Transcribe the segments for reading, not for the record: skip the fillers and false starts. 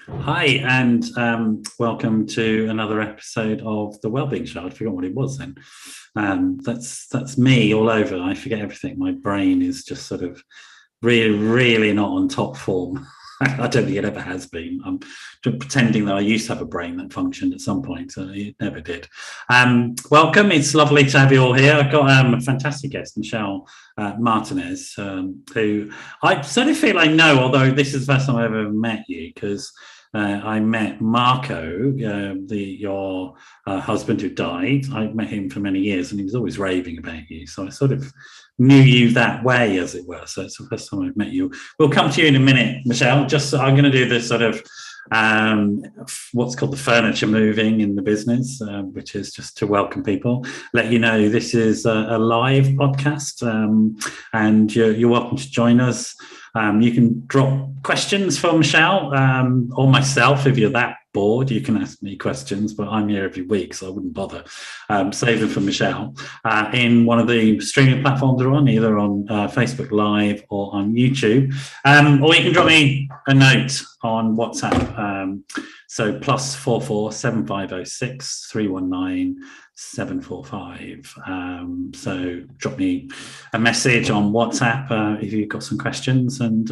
Hi, and welcome to another episode of the Wellbeing Show. I forgot what it was then. That's me all over. I forget everything. My brain is just sort of really not on top form. I don't think it ever has been. I'm just pretending that I used to have a brain that functioned at some point. It never did. Welcome. It's lovely to have you all here. I've got a fantastic guest, Michelle Martinez, who I sort of feel I know, although this is the first time I've ever met you, because I met Marco, your husband who died. I met him for many years, and he was always raving about you. So I sort of knew you that way, as it were. So it's the first time I've met you. We'll come to you in a minute, Michelle. I'm going to do this sort of what's called the furniture moving in the business, which is just to welcome people, let you know this is a live podcast, and you're welcome to join us. You can drop questions for Michelle or myself. If you're that bored, you can ask me questions, but I'm here every week, so I wouldn't bother. Save them for Michelle in one of the streaming platforms we're on, either on Facebook Live or on YouTube. Or you can drop me a note on WhatsApp. So +44 7506 319 745. So drop me a message on WhatsApp if you've got some questions, and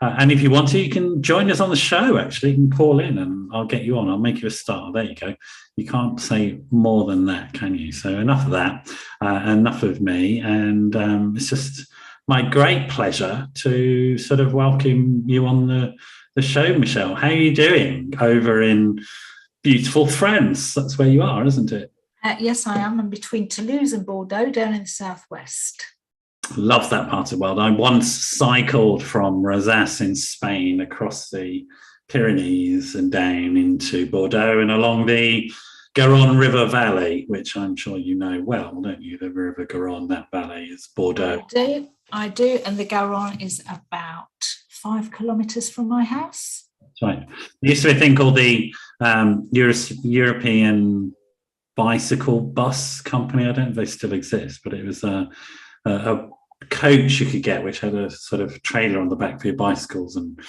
if you want to, you can join us on the show. Actually, you can call in and I'll get you on. I'll make you a star. There you go. You can't say more than that, can you? So enough of that, enough of me, and it's just my great pleasure to sort of welcome you on the show, Michelle. How are you doing over in beautiful France? That's where you are, isn't it? Yes, I am. I'm between Toulouse and Bordeaux, down in the southwest. Love that part of the world. I once cycled from Rosas in Spain across the Pyrenees and down into Bordeaux and along the Garonne River Valley, which I'm sure you know well, don't you? The River Garonne, that valley is Bordeaux. I do. And the Garonne is about 5 kilometres from my house. That's right. There used to be a thing called the European bicycle bus company. I don't know if they still exist, but it was a coach you could get which had a sort of trailer on the back for your bicycles, and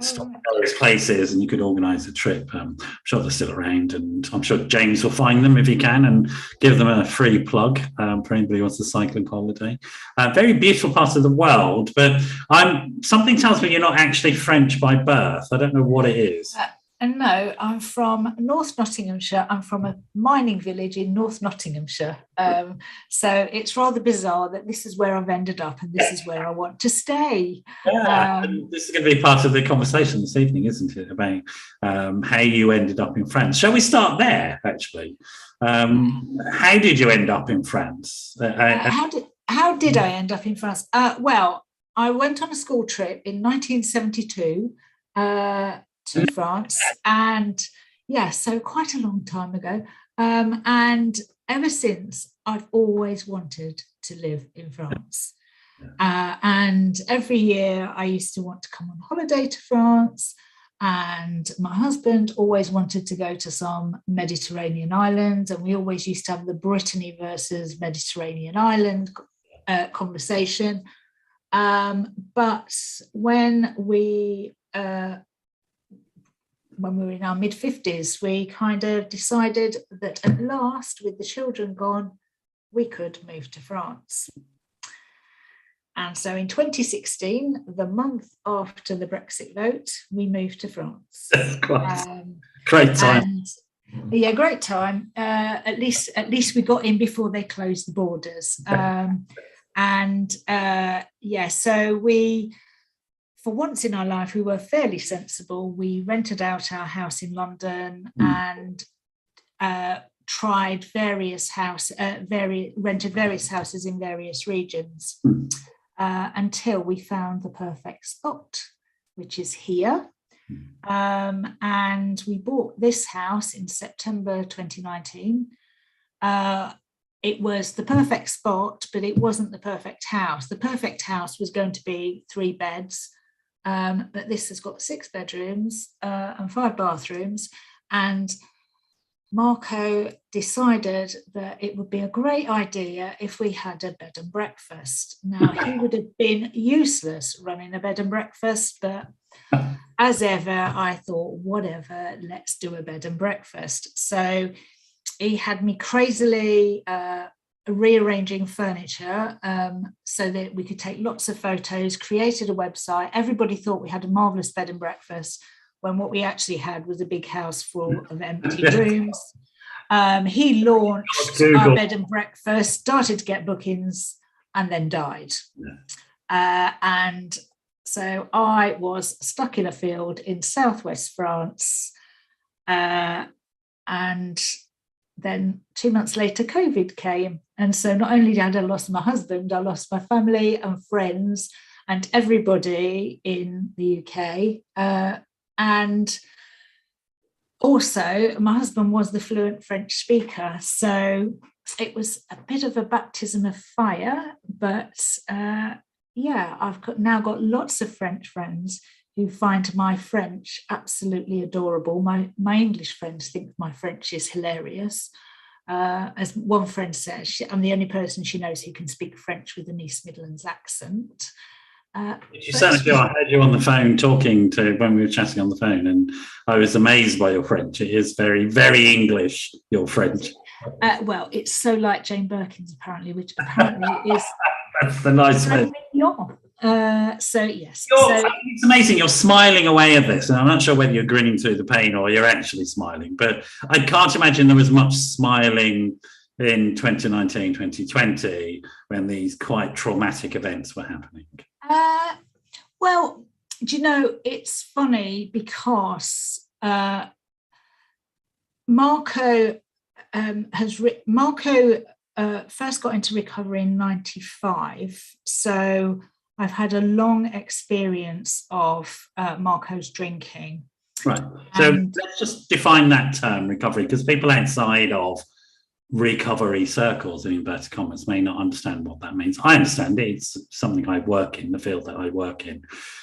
stop at various places, and you could organise a trip. I'm sure they're still around, and I'm sure James will find them if he can and give them a free plug for anybody who wants a cycling holiday. Very beautiful part of the world, but something tells me you're not actually French by birth. I don't know what it is. And no, I'm from North Nottinghamshire. I'm from a mining village in North Nottinghamshire. So it's rather bizarre that this is where I've ended up and this is where I want to stay. Yeah, this is going to be part of the conversation this evening, isn't it, about how you ended up in France. Shall we start there, actually? How did you end up in France? How did I end up in France? Well, I went on a school trip in 1972 to France, and so quite a long time ago, and ever since I've always wanted to live in France, and every year I used to want to come on holiday to France, and my husband always wanted to go to some Mediterranean islands, and we always used to have the Brittany versus Mediterranean island conversation, but when we were in our mid-50s, we kind of decided that at last, with the children gone, we could move to France. And so in 2016, the month after the Brexit vote, we moved to France. Great time. Great time. At least we got in before they closed the borders. So we, for once in our life, we were fairly sensible. We rented out our house in London and rented various houses in various regions until we found the perfect spot, which is here. And we bought this house in September 2019. It was the perfect spot, but it wasn't the perfect house. The perfect house was going to be 3 beds. But this has got 6 bedrooms and 5 bathrooms, and Marco decided that it would be a great idea if we had a bed and breakfast. Now, he would have been useless running a bed and breakfast, but as ever, I thought, whatever, let's do a bed and breakfast. So he had me crazily rearranging furniture so that we could take lots of photos, created a website. Everybody thought we had a marvelous bed and breakfast, when what we actually had was a big house full of empty rooms. He launched our bed and breakfast, started to get bookings, and then died. And so I was stuck in a field in southwest France. And then 2 months later, COVID came. And so not only had I lost my husband, I lost my family and friends and everybody in the UK. And also, my husband was the fluent French speaker. So it was a bit of a baptism of fire. But I've now got lots of French friends who find my French absolutely adorable. My English friends think my French is hilarious. As one friend says, I'm the only person she knows who can speak French with an East Midlands accent. You certainly do. I heard you on the phone talking to when we were chatting on the phone, and I was amazed by your French. It is very, very English, your French. Well, it's so like Jane Birkin's, apparently, which apparently is that's the nice way. So yes, it's amazing. You're smiling away at this, and I'm not sure whether you're grinning through the pain or you're actually smiling. But I can't imagine there was much smiling in 2019, 2020 when these quite traumatic events were happening. Well, do you know, it's funny because Marco first got into recovery in 95. So I've had a long experience of Marco's drinking. Right. So let's just define that term, recovery, because people outside of recovery circles, in inverted commas, may not understand what that means. I understand it. It's something I work in, the field that I work in.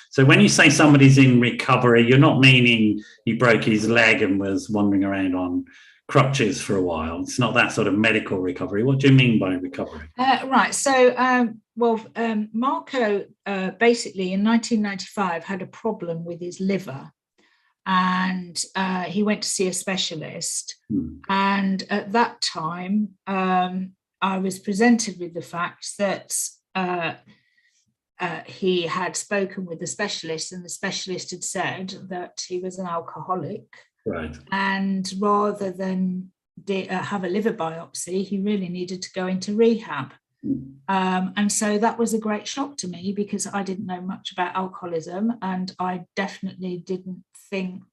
So when you say somebody's in recovery, you're not meaning he broke his leg and was wandering around on crutches for a while. It's not that sort of medical recovery. What do you mean by recovery? Right. So, Marco basically in 1995 had a problem with his liver. And he went to see a specialist. And at that time, I was presented with the fact that he had spoken with the specialist, and the specialist had said that he was an alcoholic. Right. And rather than have a liver biopsy, he really needed to go into rehab. And so that was a great shock to me, because I didn't know much about alcoholism, and I definitely didn't think,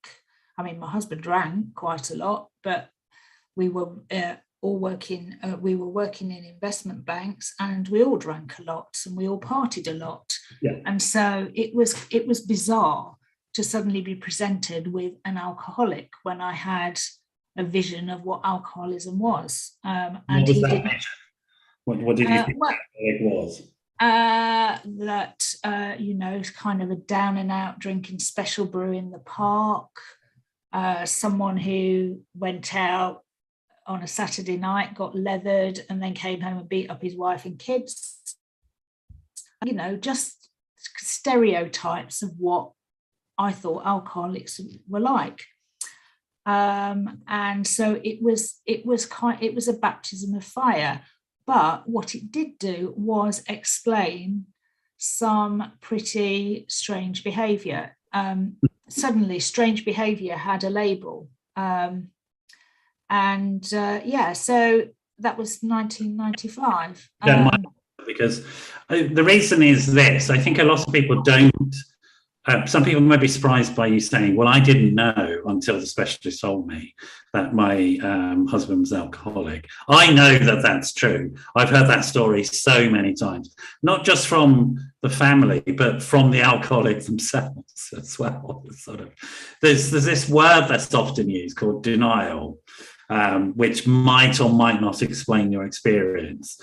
I mean, my husband drank quite a lot, but we were all working, we were working in investment banks, and we all drank a lot and we all partied a lot. Yeah. And so it was bizarre to suddenly be presented with an alcoholic when I had a vision of what alcoholism was. And what was that vision? What did you think it was? Kind of a down and out drinking special brew in the park, someone who went out on a Saturday night, got leathered, and then came home and beat up his wife and kids. Just stereotypes of what I thought alcoholics were like. And so it was a baptism of fire. But what it did do was explain some pretty strange behaviour. Suddenly, strange behaviour had a label. So that was 1995. Because the reason is this. I think a lot of people don't. Some people may be surprised by you saying, well, I didn't know until the specialist told me that my husband was alcoholic. I know that that's true. I've heard that story so many times, not just from the family, but from the alcoholics themselves as well. There's this word that's often used called denial, which might or might not explain your experience.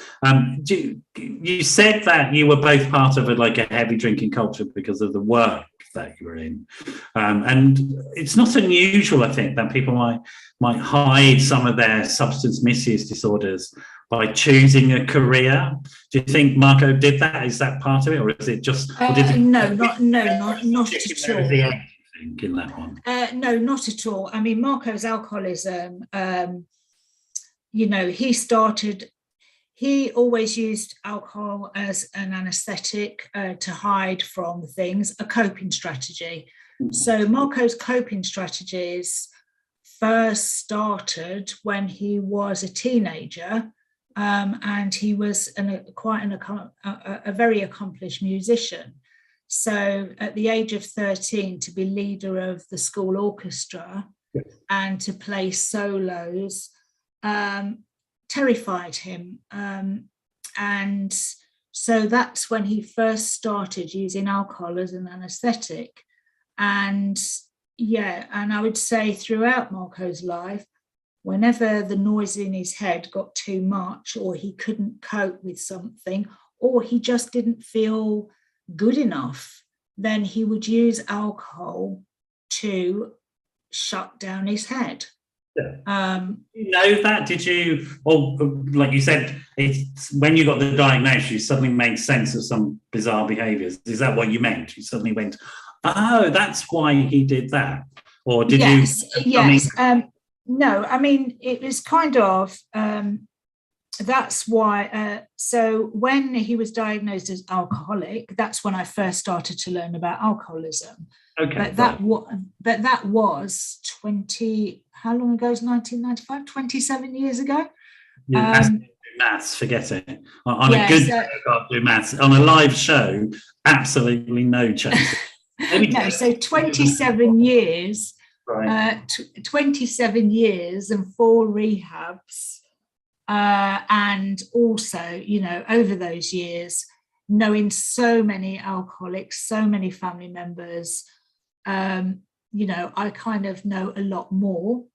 You said that you were both part of a heavy drinking culture because of the work that you were in, and it's not unusual, I think, that people might hide some of their substance misuse disorders by choosing a career. Do you think Marco did that? Is that part of it, or is it just? No, not at all. think, in that one. No, not at all. I mean, Marco's alcoholism, he always used alcohol as an anesthetic to hide from things, a coping strategy. So Marco's coping strategies first started when he was a teenager, and he was a very accomplished musician. So at the age of 13, to be leader of the school orchestra and to play solos terrified him. And so that's when he first started using alcohol as an anesthetic. And I would say throughout Marco's life, whenever the noise in his head got too much, or he couldn't cope with something, or he just didn't feel good enough, then he would use alcohol to shut down his head. You know that? Did you, or like you said, it's when you got the diagnosis, you suddenly made sense of some bizarre behaviours. Is that what you meant? You suddenly went, oh, that's why he did that? Or did you? Yes. No, I mean, it was kind of, that's why, so when he was diagnosed as alcoholic, that's when I first started to learn about alcoholism. Okay. But that was 20, how long ago is 1995? 27 years ago. Maths, forget it. On a good show, I can't do maths. On a live show, absolutely no chance. No, so 27 years, right. 27 years and 4 rehabs. And also, over those years, knowing so many alcoholics, so many family members, I kind of know a lot more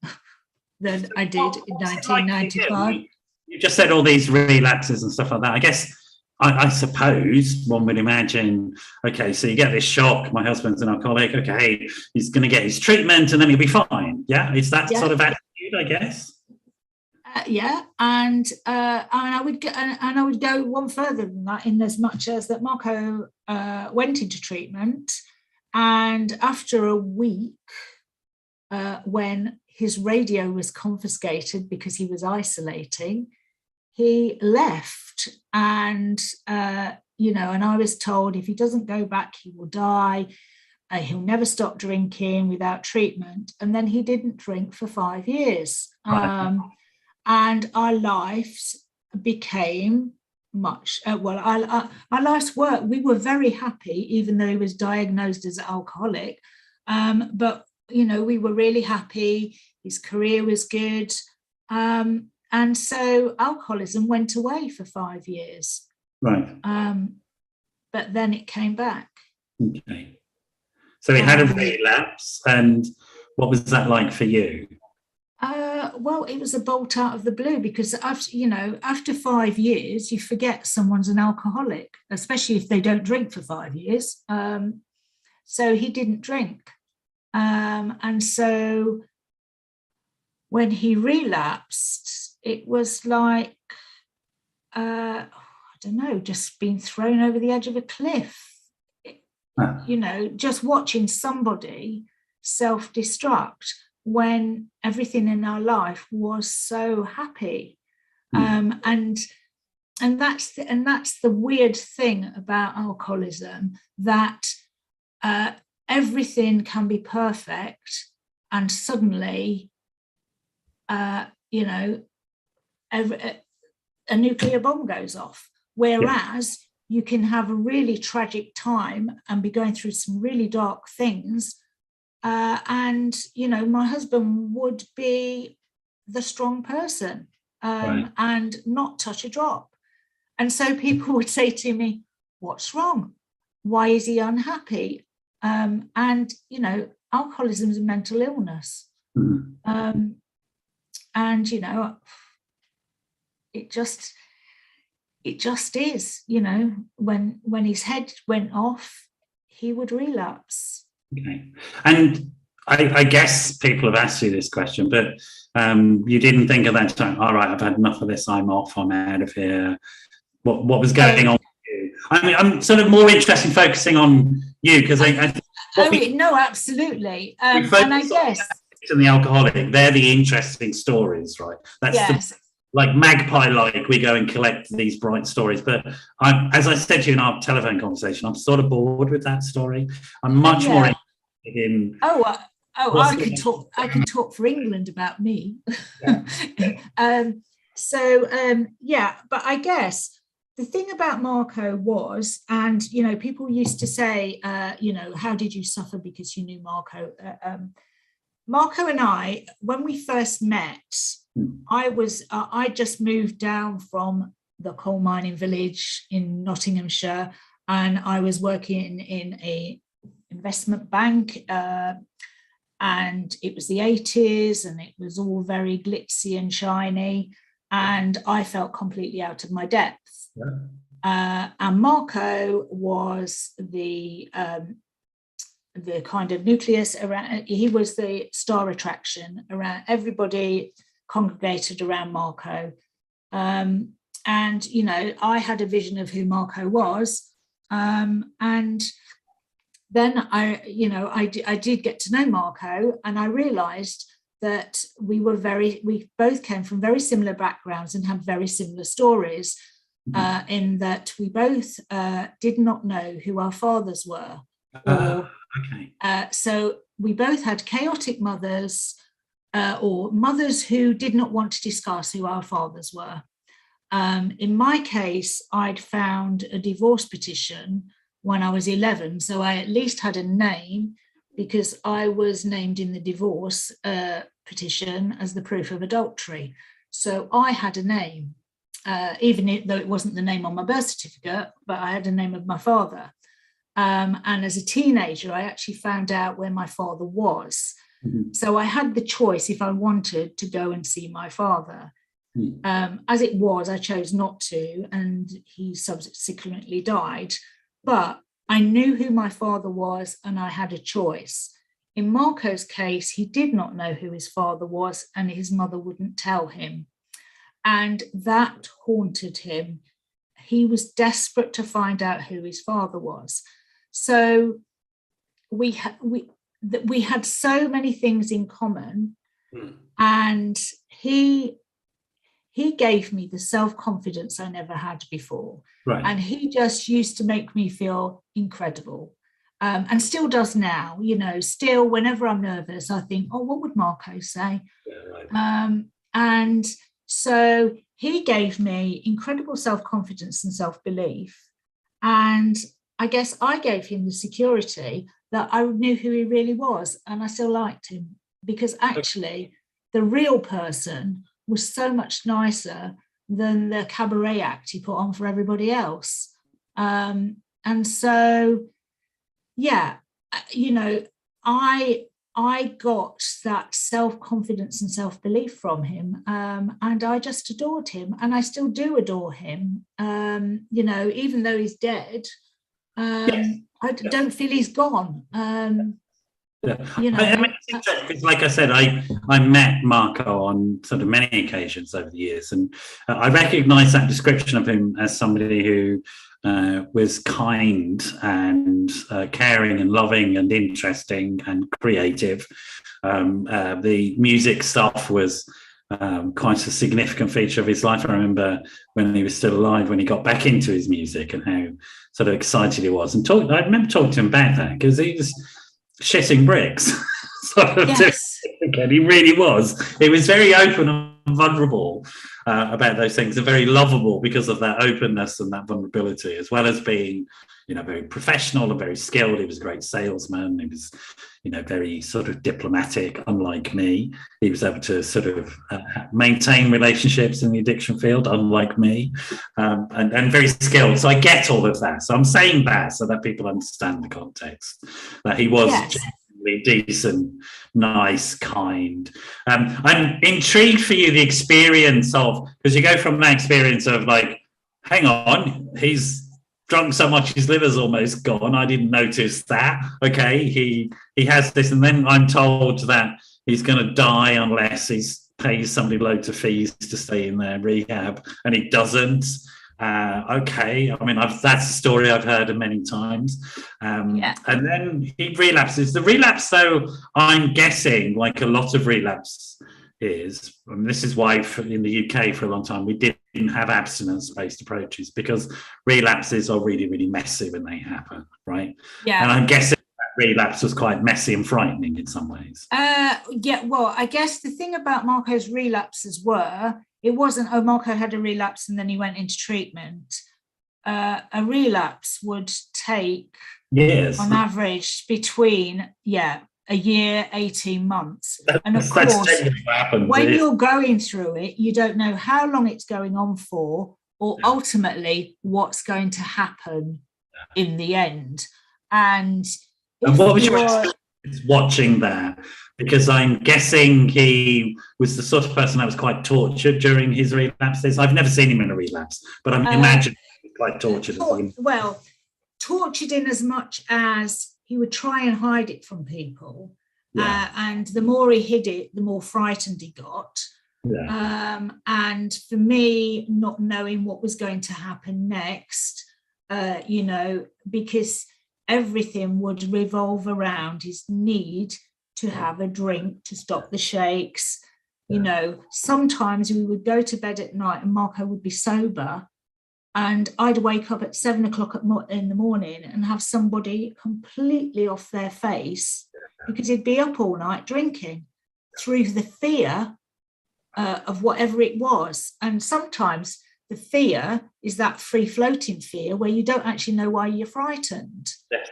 than I did in 1995. You just said all these relapses and stuff like that. I guess, I suppose one would imagine, okay, so you get this shock, my husband's an alcoholic, okay, he's going to get his treatment and then he'll be fine. Yeah, is that sort of attitude, I guess? And I would go one further than that, in as much as that Marco went into treatment, and after a week, when his radio was confiscated because he was isolating, he left, and and I was told if he doesn't go back, he will die. He'll never stop drinking without treatment, and then he didn't drink for 5 years. And our lives became much, our life's work, we were very happy, even though he was diagnosed as an alcoholic. But, we were really happy. His career was good. And so alcoholism went away for 5 years. Right. But then it came back. Okay. So he had a relapse, and what was that like for you? Well, it was a bolt out of the blue, because after 5 years, you forget someone's an alcoholic, especially if they don't drink for 5 years. So he didn't drink. And so when he relapsed, it was like, I don't know, just being thrown over the edge of a cliff. Just watching somebody self-destruct when everything in our life was so happy. And that's the weird thing about alcoholism, that everything can be perfect, and suddenly a nuclear bomb goes off, whereas you can have a really tragic time and be going through some really dark things. And my husband would be the strong person, and not touch a drop. And so people would say to me, what's wrong? Why is he unhappy? And alcoholism is a mental illness. And it just is, when his head went off, he would relapse. Okay. And I guess people have asked you this question, but you didn't think at that time, all right, I've had enough of this, I'm off, I'm out of here. What was going on with you? I mean, I'm sort of more interested in focusing on you, because No, absolutely. We And focus I on guess, the and the alcoholic. They're the interesting stories, right? That's yes. like magpie, like we go and collect these bright stories. But as I said to you in our telephone conversation, I'm sort of bored with that story. I'm much more Yeah. interested in I could talk. I can talk for England about me. yeah. Yeah, but I guess the thing about Marco was, and people used to say, how did you suffer because you knew Marco? Marco and I, when we first met, I just moved down from the coal mining village in Nottinghamshire, and I was working in a investment bank. And it was the 80s, and it was all very glitzy and shiny, and I felt completely out of my depth. And Marco was the kind of nucleus around. He was the star attraction around. Everybody congregated around Marco, and I had a vision of who Marco was, and then I did get to know Marco, and I realized that we both came from very similar backgrounds and had very similar stories, in that we both did not know who our fathers were. So we both had chaotic mothers, or mothers who did not want to discuss who our fathers were. In my case, I'd found a divorce petition when I was 11. So I at least had a name, because I was named in the divorce petition as the proof of adultery. So I had a name, even though it wasn't the name on my birth certificate, but I had the name of my father. And as a teenager, I actually found out where my father was. So I had the choice, if I wanted, to go and see my father. As it was, I chose not to, and he subsequently died. But I knew who my father was, and I had a choice. In Marco's case, he did not know who his father was, and his mother wouldn't tell him. And that haunted him. He was desperate to find out who his father was. So we had so many things in common, and he gave me the self-confidence I never had before. Right. And he just used to make me feel incredible, and still does now. Still, whenever I'm nervous, I think, oh, what would Marco say? Yeah, right. And so he gave me incredible self-confidence and self-belief. And I guess I gave him the security that I knew who he really was, and I still liked him, because actually the real person was so much nicer than the cabaret act he put on for everybody else. And so, yeah, I got that self-confidence and self-belief from him, and I just adored him, and I still do adore him. Even though he's dead, I don't feel he's gone. It's interesting because, like I said, I met Marco on sort of many occasions over the years, and I recognise that description of him as somebody who was kind and caring and loving and interesting and creative. The music stuff was quite a significant feature of his life. I remember when he was still alive, when he got back into his music, and how sort of excited he was. And I remember talking to him about that, because he was shitting bricks. Yes. And he really was. He was very open and vulnerable about those things, and very lovable because of that openness and that vulnerability, as well as being, very professional and very skilled. He was a great salesman. He was, very sort of diplomatic, unlike me. He was able to sort of maintain relationships in the addiction field, unlike me, and very skilled. So I get all of that. So I'm saying that so that people understand the context, that he was decent, nice, kind. I'm intrigued for you, the experience of, because you go from that experience of like, hang on, he's drunk so much his liver's almost gone, I didn't notice that. Okay, he has this, and then I'm told that he's going to die unless he pays somebody loads of fees to stay in their rehab, and he doesn't. Okay, I mean, that's a story I've heard many times. And then he relapses. The relapse, though, I'm guessing, like a lot of relapse is, and this is why in the UK for a long time we didn't have abstinence-based approaches, because relapses are really, really messy when they happen, right? Yeah. And I'm guessing that relapse was quite messy and frightening in some ways. Yeah, well, I guess the thing about Marco's relapses it wasn't, oh, Marco had a relapse and then he went into treatment. A relapse would take, years, on average, between, a year, 18 months. And of course, when you're going through it, you don't know how long it's going on for, or ultimately what's going to happen in the end. And what was your experience watching that? Because I'm guessing he was the sort of person that was quite tortured during his relapses. I've never seen him in a relapse, but I'm imagining he was quite tortured. Well, tortured in as much as he would try and hide it from people. And the more he hid it, the more frightened he got. And for me, not knowing what was going to happen next, because everything would revolve around his need to have a drink to stop the shakes. Sometimes we would go to bed at night and Marco would be sober, and I'd wake up at 7 o'clock in the morning and have somebody completely off their face because he'd be up all night drinking through the fear of whatever it was. And sometimes the fear is that free-floating fear where you don't actually know why you're frightened. Yes,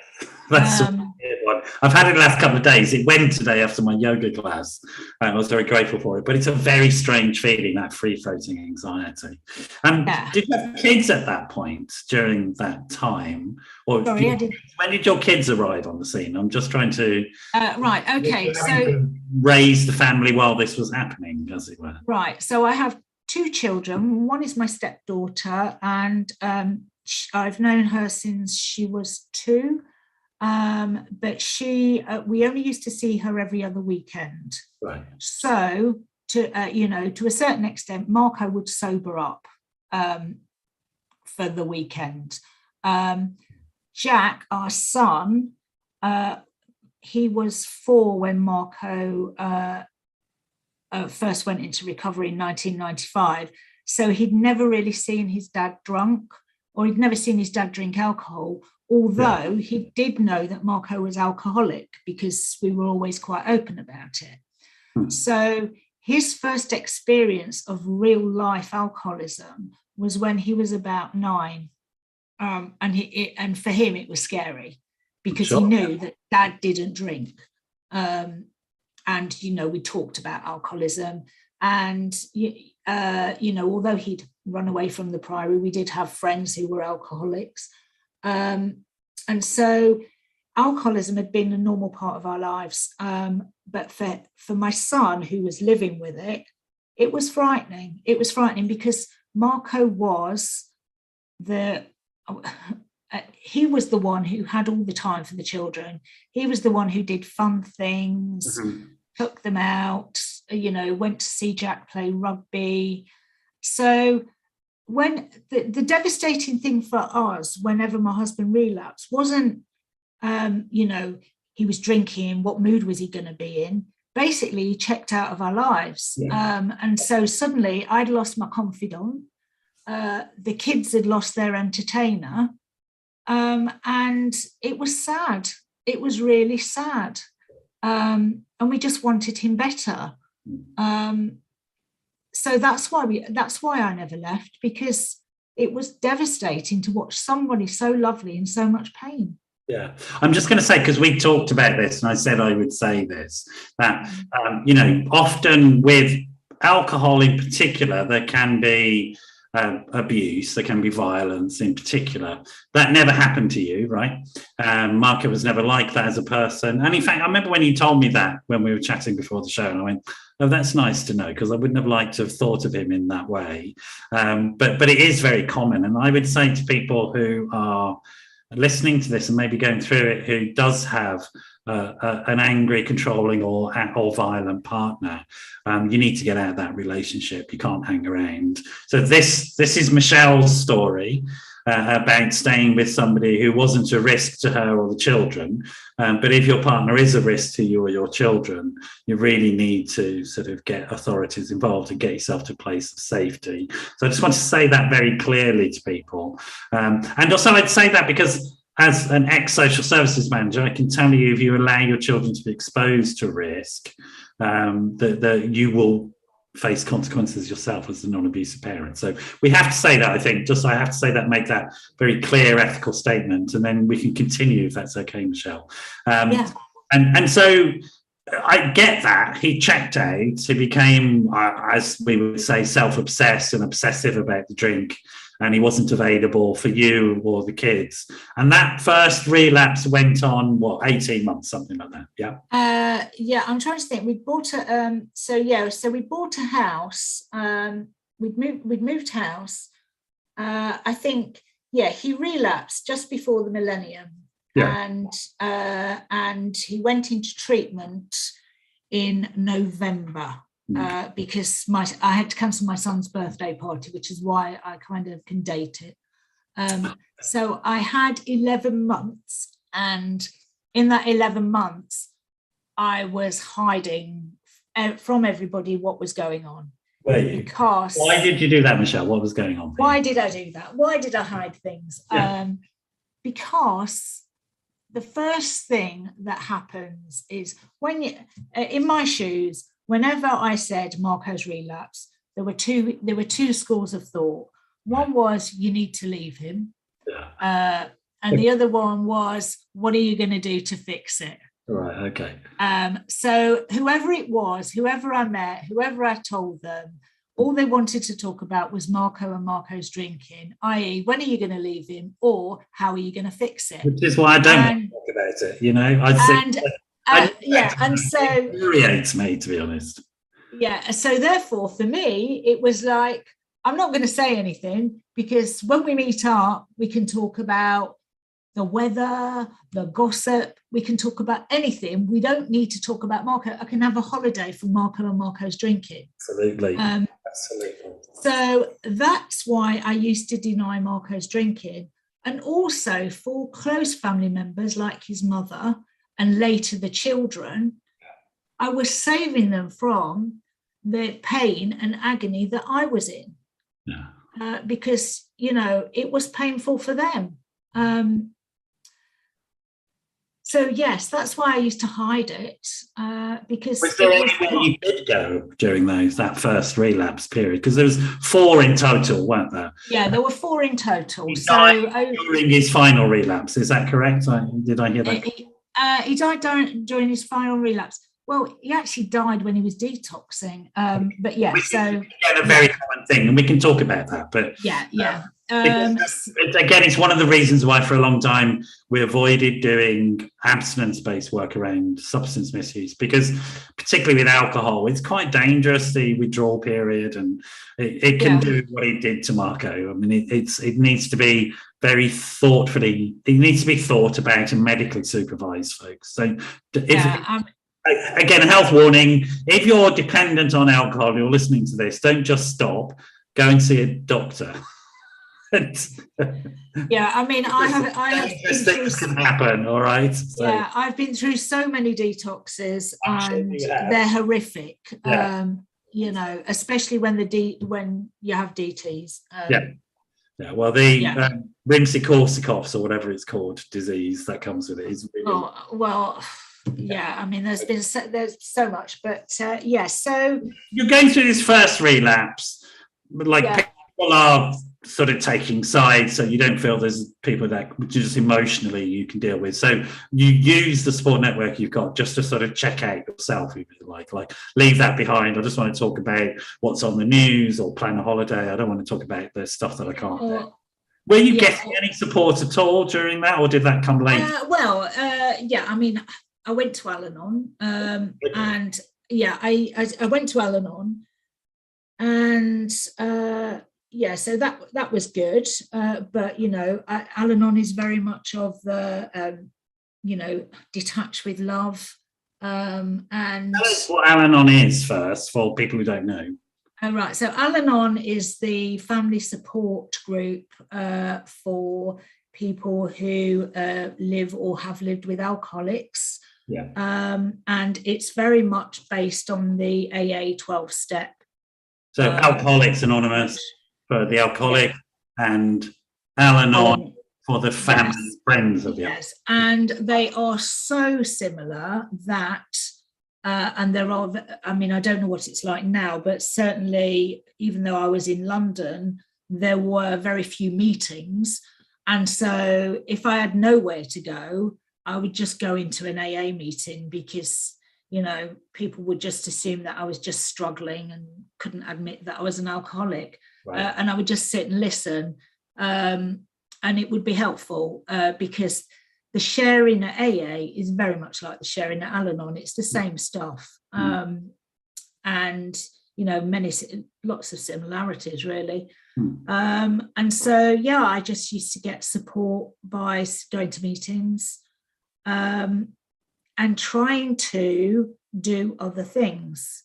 that's a weird one. I've had it the last couple of days. It went today after my yoga class. I was very grateful for it. But it's a very strange feeling, that free-floating anxiety. Did you have kids at that point during that time? Or when did your kids arrive on the scene? I'm just trying to... right, okay. So raise the family while this was happening, as it were. Right, so I have 2 children. One is my stepdaughter, and I've known her since she was 2. But we only used to see her every other weekend. Right. So to a certain extent, Marco would sober up for the weekend. Jack, our son, he was 4 when Marco first went into recovery in 1995. So he'd never really seen his dad drunk, or he'd never seen his dad drink alcohol, although he did know that Marco was alcoholic because we were always quite open about it. So his first experience of real life alcoholism was when he was about 9. And for him, it was scary because he knew that dad didn't drink. And, we talked about alcoholism, and, although he'd run away from the Priory, we did have friends who were alcoholics. And so alcoholism had been a normal part of our lives. But for my son, who was living with it, it was frightening. It was frightening because Marco was he was the one who had all the time for the children. He was the one who did fun things, took them out, went to see Jack play rugby. So when the devastating thing for us, whenever my husband relapsed, wasn't, he was drinking, what mood was he going to be in? Basically, he checked out of our lives. And so suddenly I'd lost my confidant. The kids had lost their entertainer. And it was sad. It was really sad. And we just wanted him better. So that's why I never left, because it was devastating to watch somebody so lovely in so much pain. Yeah, I'm just going to say, because we talked about this and I said I would say this, that, often with alcohol in particular, there can be abuse, there can be violence in particular. That never happened to you, right? Marco was never like that as a person. And in fact, I remember when you told me that when we were chatting before the show, and I went, oh, that's nice to know, because I wouldn't have liked to have thought of him in that way. But it is very common. And I would say to people who are listening to this and maybe going through it who does have an angry, controlling, or violent partner, you need to get out of that relationship. You can't hang around. So this is Michelle's story about staying with somebody who wasn't a risk to her or the children. But if your partner is a risk to you or your children, you really need to sort of get authorities involved and get yourself to a place of safety. So I just want to say that very clearly to people. And also I'd say that because as an ex-social services manager, I can tell you if you allow your children to be exposed to risk, that you will face consequences yourself as a non-abusive parent. So we have to say that, I think, I have to say that, make that very clear ethical statement, and then we can continue if that's okay, Michelle. And so I get that. He checked out. He became, as we would say, self-obsessed and obsessive about the drink, and he wasn't available for you or the kids. And that first relapse went on, 18 months, something like that. Yeah. I'm trying to think. We bought so we bought a house. We'd moved house. I think, he relapsed just before the millennium. And he went into treatment in November. Because I had to cancel my son's birthday party, which is why I kind of can date it. So I had 11 months, and in that 11 months, I was hiding from everybody what was going on. Because why did you do that, Michelle? What was going on? Why did I do that? Why did I hide things? Because the first thing that happens is when you, in my shoes, whenever I said Marco's relapse, there were two schools of thought. One was you need to leave him, and the other one was what are you going to do to fix it? Right. Okay. So whoever it was, whoever I met, whoever I told them, all they wanted to talk about was Marco and Marco's drinking, i.e., when are you going to leave him, or how are you going to fix it? Which is why I don't want to talk about it. You know, and so it infuriates me, to be honest. So therefore for me it was like, I'm not going to say anything, because when we meet up we can talk about the weather, the gossip, we can talk about anything. We don't need to talk about Marco. I can have a holiday from Marco and Marco's drinking. Absolutely. So that's why I used to deny Marco's drinking. And also for close family members like his mother and later the children, I was saving them from the pain and agony that I was in. Because, it was painful for them. So yes, that's why I used to hide it, because was there anywhere you did go during that first relapse period? Because there was 4 in total, weren't there? Yeah, there were 4 in total. He died during his final relapse, is that correct? Did I hear that? He died during his final relapse. Well, he actually died when he was detoxing. But yeah, so a very common thing, and we can talk about that. But again, it's one of the reasons why for a long time we avoided doing abstinence-based work around substance misuse, because particularly with alcohol, it's quite dangerous, the withdrawal period, and it can do what it did to Marco. I mean, it needs to be very thoughtfully, it needs to be thought about and medically supervised, folks. So again, a health warning, if you're dependent on alcohol, you're listening to this, don't just stop, go and see a doctor. I mean, I have things can happen, all right? So, I've been through so many detoxes, and they're horrific. Especially when you have DTs. Well, the Rimsky-Korsakoff's or whatever it's called disease that comes with it is really... I mean, there's so much, but so you're going through this first relapse, people are sort of taking sides, so you don't feel there's people that just emotionally you can deal with. So you use the support network you've got just to sort of check out yourself, if you like leave that behind. I just want to talk about what's on the news or plan a holiday. I don't want to talk about the stuff that I can't do. Were you getting any support at all during that, or did that come later? I mean, I went to Al-Anon, and I went to Al-Anon, and so that was good. But Al-Anon is very much of the detached with love. And tell us what Al-Anon is first, for people who don't know. Oh, right. So Al-Anon is the family support group for people who live or have lived with alcoholics. Yeah. And it's very much based on the AA 12-step. So Alcoholics Anonymous for the alcoholic, and Al-Anon for the family, friends of the alcoholic. Yes, and they are so similar that, and there are, I don't know what it's like now, but certainly, even though I was in London, there were very few meetings. And so if I had nowhere to go, I would just go into an AA meeting because, people would just assume that I was just struggling and couldn't admit that I was an alcoholic. Right. And I would just sit and listen. And it would be helpful because the sharing at AA is very much like the sharing at Al-Anon. It's the same stuff. And, lots of similarities, really. And so, I just used to get support by going to meetings and trying to do other things,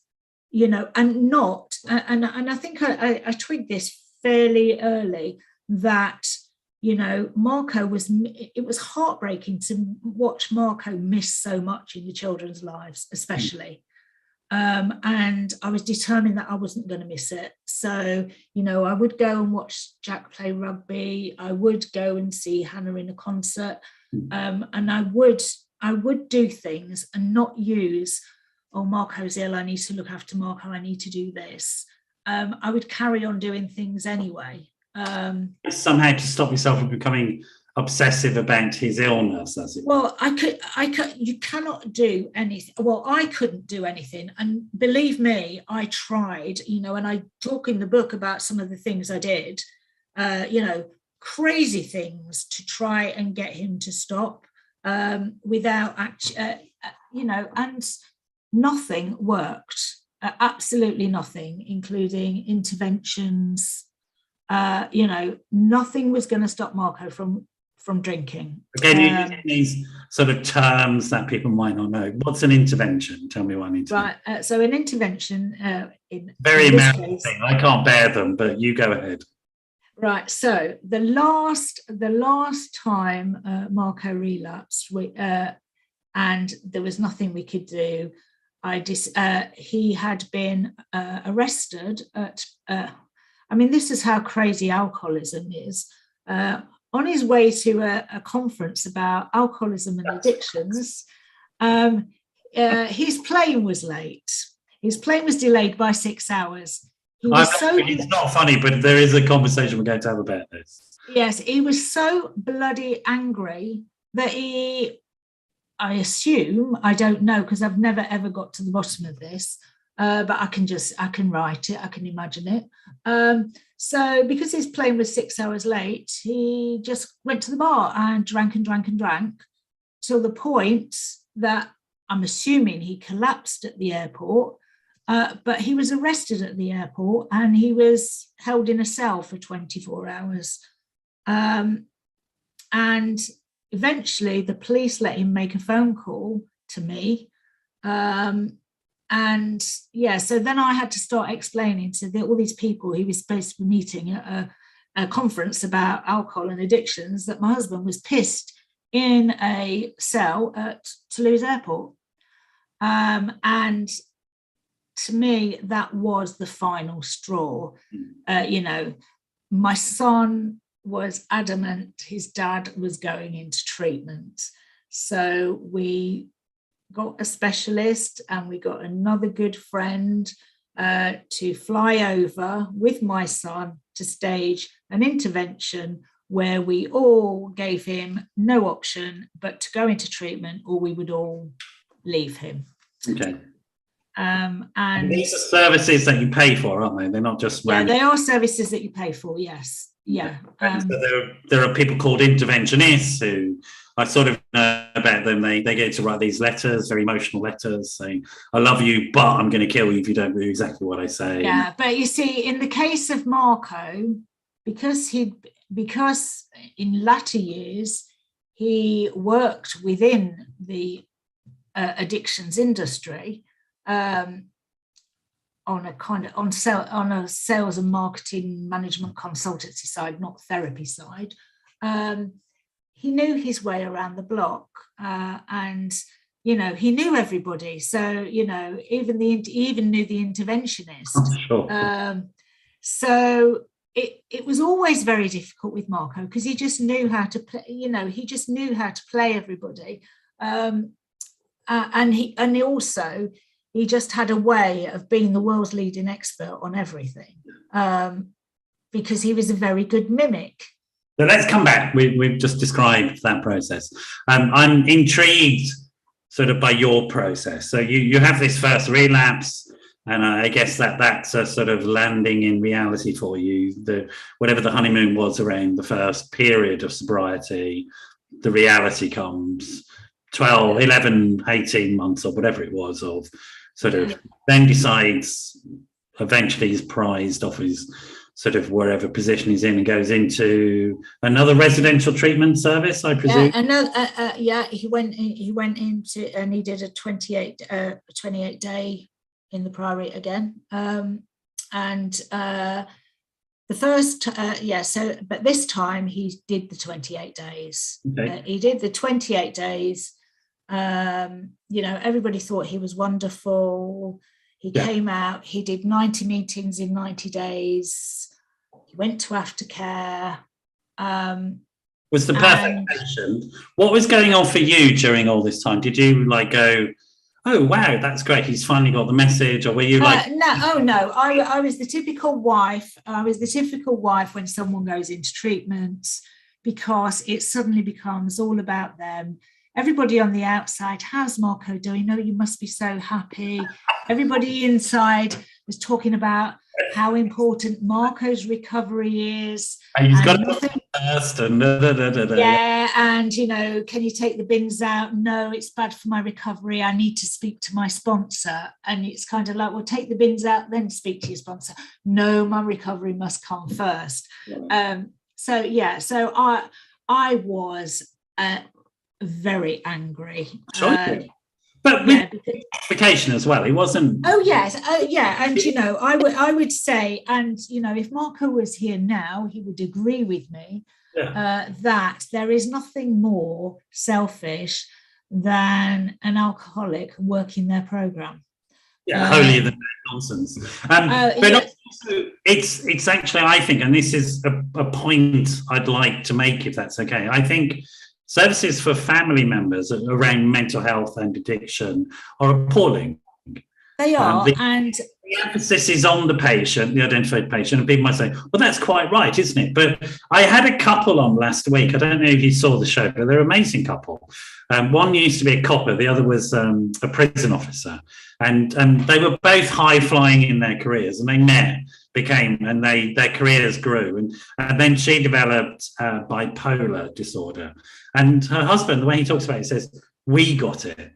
and not, and I think I twigged this fairly early that, Marco it was heartbreaking to watch Marco miss so much in the children's lives, especially. And I was determined that I wasn't going to miss it. So, I would go and watch Jack play rugby. I would go and see Hannah in a concert. And I would do things and not use, Marco's ill, I need to look after Marco, I need to do this. I would carry on doing things anyway. Somehow to stop yourself from becoming obsessive about his illness, as it well, you cannot do anything. Well, I couldn't do anything. And believe me, I tried, and I talk in the book about some of the things I did, crazy things to try and get him to stop without and nothing worked, absolutely nothing, including interventions. Nothing was going to stop Marco from drinking. Again, these sort of terms that people might not know. What's an intervention? Tell me what I need to know. Right. So an intervention very American thing. I can't bear them, but you go ahead. Right. So the last time Marco relapsed, and there was nothing we could do. He had been arrested at. This is how crazy alcoholism is. On his way to a conference about alcoholism and addictions, his plane was late. His plane was delayed by 6 hours. It's not funny, but there is a conversation we're going to have about this. Yes, he was so bloody angry that I assume, I don't know, because I've never ever got to the bottom of this, but I can write it, I can imagine it. So because his plane was 6 hours late, he just went to the bar and drank and drank and drank till the point that I'm assuming he collapsed at the airport. But he was arrested at the airport and he was held in a cell for 24 hours. And eventually the police let him make a phone call to me. So then I had to start explaining to all these people he was supposed to be meeting at a conference about alcohol and addictions that my husband was pissed in a cell at Toulouse Airport. And to me, that was the final straw. My son was adamant his dad was going into treatment. So we got a specialist and we got another good friend to fly over with my son to stage an intervention where we all gave him no option but to go into treatment or we would all leave him. Okay. And these are services that you pay for, aren't they? They're not just random. They are services that you pay for, yes. Yeah. So there are people called interventionists who I sort of know about them. They get to write these letters, very emotional letters, saying, "I love you, but I'm going to kill you if you don't do exactly what I say." Yeah, but you see, in the case of Marco, because in latter years he worked within the addictions industry, on a sales and marketing management consultancy side, not therapy side. He knew his way around the block, and he knew everybody. So even knew the interventionist. Sure. So it was always very difficult with Marco because he just knew how to play. He just knew how to play everybody, and he just had a way of being the world's leading expert on everything, because he was a very good mimic. So let's come back. We've just described that process. I'm intrigued sort of by your process. So you have this first relapse, and I guess that's a sort of landing in reality for you. Whatever the honeymoon was around the first period of sobriety, the reality comes 12, 11, 18 months or whatever it was of sort of then decides eventually he's prized off his sort of wherever position he's in and goes into another residential treatment service, I presume. He went into, and he did a 28 day in the Priory again, and the first but this time he did the 28 days. Okay. He did the 28 days. Everybody thought he was wonderful. He came out, he did 90 meetings in 90 days. He went to aftercare. Was the perfect patient. What was going on for you during all this time? Did you go, oh, wow, that's great, he's finally got the message? Or were you like... No. I was the typical wife. I was the typical wife when someone goes into treatment, because it suddenly becomes all about them. Everybody on the outside, how's Marco doing? Oh, you must be so happy. Everybody inside was talking about how important Marco's recovery is. And he's got to first and yeah, and can you take the bins out? No, it's bad for my recovery. I need to speak to my sponsor. And it's kind of like, well, take the bins out, then speak to your sponsor. No, my recovery must come first. So I was very angry. Sure. But with application as well, he wasn't. Oh yes, and I would say, and if Marco was here now, he would agree with me that there is nothing more selfish than an alcoholic working their program. Holier than nonsense. But also, it's actually, I think, and this is a point I'd like to make, if that's okay. I think services for family members around mental health and addiction are appalling. They are, and the emphasis is on the patient, the identified patient, and people might say, well, that's quite right, isn't it? But I had a couple on last week. I don't know if you saw the show, but they're an amazing couple. One used to be a copper, the other was a prison officer. And they were both high-flying in their careers, and they met, and their careers grew. And then she developed bipolar disorder. And her husband, the way he talks about it, says, we got it.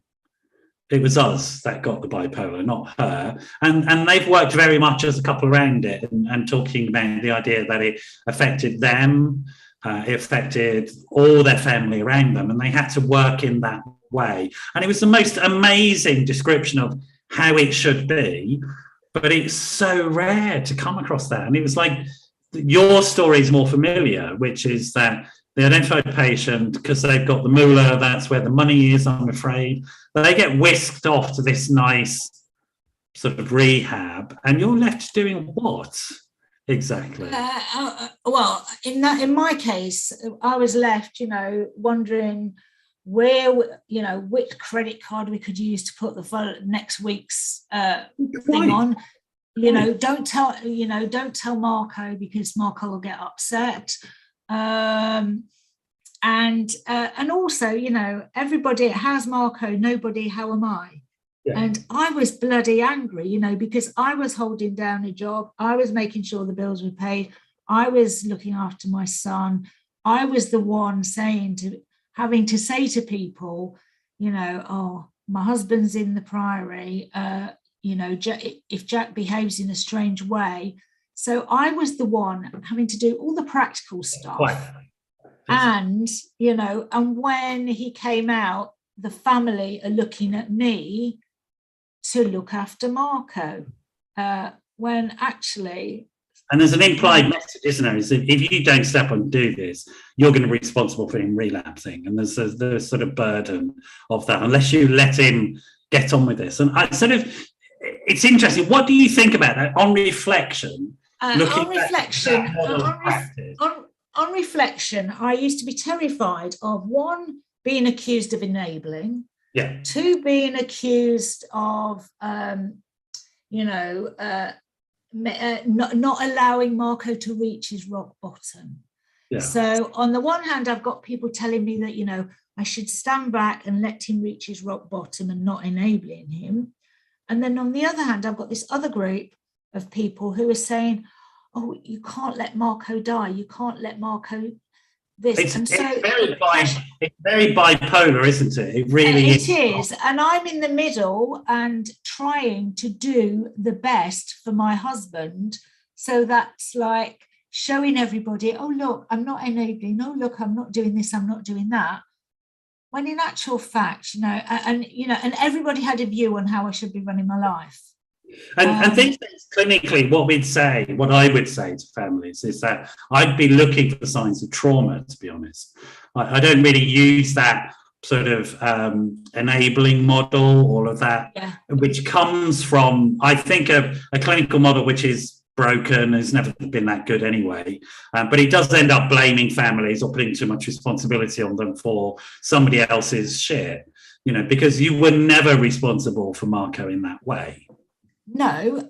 It was us that got the bipolar, not her. And they've worked very much as a couple around it and talking about the idea that it affected them, it affected all their family around them, and they had to work in that way. And it was the most amazing description of how it should be, but it's so rare to come across that. And it was like, your story is more familiar, which is that the identified patient, because they've got the moolah, that's where the money is, I'm afraid, they get whisked off to this nice sort of rehab, and you're left doing what exactly? Well, in my case, I was left, wondering where, which credit card we could use to put the next week's thing on. Don't tell Marco, because Marco will get upset. And also, everybody, how's Marco? Nobody, how am I? Yeah. And I was bloody angry, because I was holding down a job. I was making sure the bills were paid. I was looking after my son. I was the one saying to having to say to people, you know, oh, my husband's in the Priory, you know, if Jack behaves in a strange way. So I was the one having to do all the practical stuff. Quite. And, you know, and when he came out, the family are looking at me to look after Marco, when actually... And there's an implied message, isn't there? Is if you don't step on and do this, you're going to be responsible for him relapsing. And there's sort of burden of that, unless you let him get on with this. And I sort of, it's interesting. What do you think about that on reflection? On reflection, I used to be terrified of, one, being accused of enabling, two, being accused of, not allowing Marco to reach his rock bottom. Yeah. So on the one hand, I've got people telling me that, you know, I should stand back and let him reach his rock bottom and not enabling him. And then on the other hand, I've got this other group of people who are saying, oh, you can't let Marco die. You can't let Marco this. It's very bipolar, isn't it? It really is. It is. And I'm in the middle and trying to do the best for my husband. So that's like showing everybody, oh, look, I'm not enabling. Oh, look, I'm not doing this. I'm not doing that. When in actual fact, and everybody had a view on how I should be running my life. And these days, clinically, what I would say to families is that I'd be looking for signs of trauma, to be honest. I don't really use that sort of enabling model, all of that, which comes from, I think, a clinical model which is broken, has never been that good anyway. But it does end up blaming families or putting too much responsibility on them for somebody else's shit, because you were never responsible for Marco in that way. No,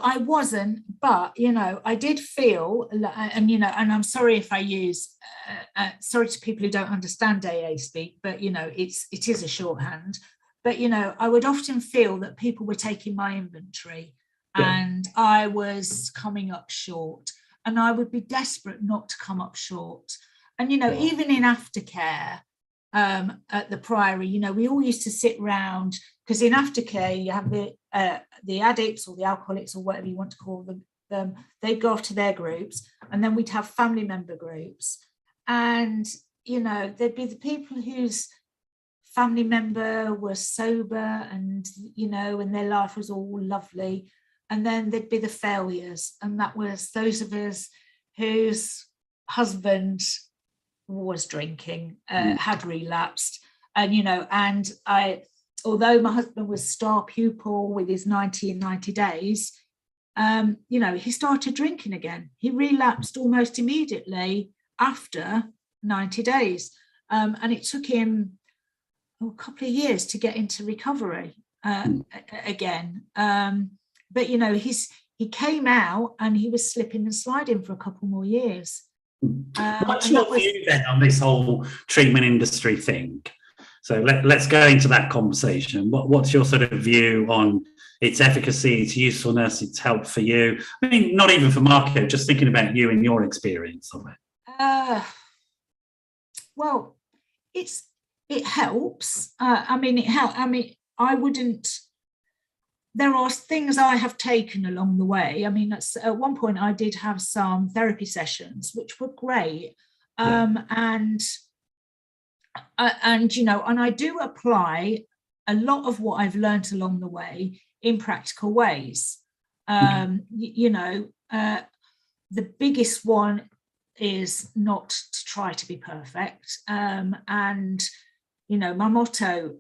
I wasn't. But, I did feel, and I'm sorry if I use, sorry to people who don't understand AA speak, but, it is a shorthand. But, I would often feel that people were taking my inventory and I was coming up short, and I would be desperate not to come up short. And, even in aftercare at the Priory, we all used to sit round, because in aftercare you have the addicts or the alcoholics or whatever you want to call them, they'd go off to their groups, and then we'd have family member groups. And, there'd be the people whose family member was sober and, and their life was all lovely. And then there'd be the failures. And that was those of us whose husband was drinking, had relapsed. And, and although my husband was star pupil with his 90 in 90 days, he started drinking again. He relapsed almost immediately after 90 days. And it took him a couple of years to get into recovery again. But, he came out and he was slipping and sliding for a couple more years. What's your view then on this whole treatment industry thing? So let's go into that conversation. What's your sort of view on its efficacy, its usefulness, its help for you? I mean, not even for Marco, just thinking about you and your experience of it. Well, it helps. I wouldn't. There are things I have taken along the way. I mean, at one point I did have some therapy sessions, which were great. And I do apply a lot of what I've learned along the way in practical ways. The biggest one is not to try to be perfect. And my motto